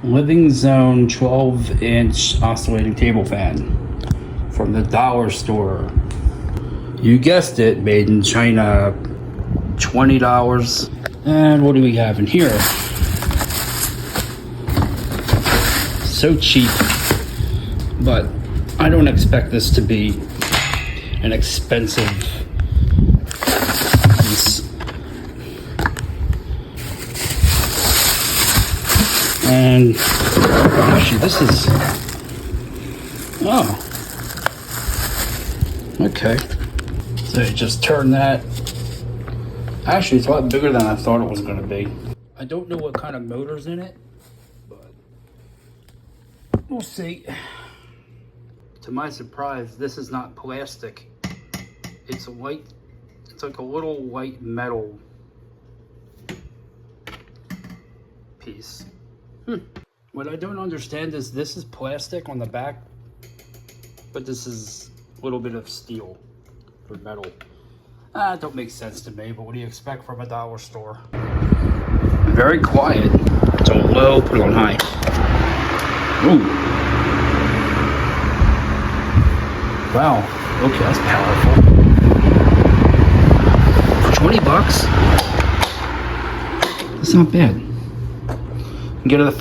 Living Zone 12-inch oscillating table fan from the dollar store. You guessed it, made in China, $20. And what do we have in here? So cheap, but I don't expect this to be an expensive piece. And actually this is, oh, okay. So you just turn that. Actually, it's a lot bigger than I thought it was going to be. I don't know what kind of motor's in it, but we'll see. To my surprise, this is not plastic. It's a white, it's like a little white metal piece. What I don't understand is this is plastic on the back, but this is a little bit of steel or metal. It don't make sense to me, but what do you expect from a dollar store? Very quiet. It's on low, put it on high. Ooh. Wow, okay, that's powerful. For 20 bucks? That's not bad. Get to the 5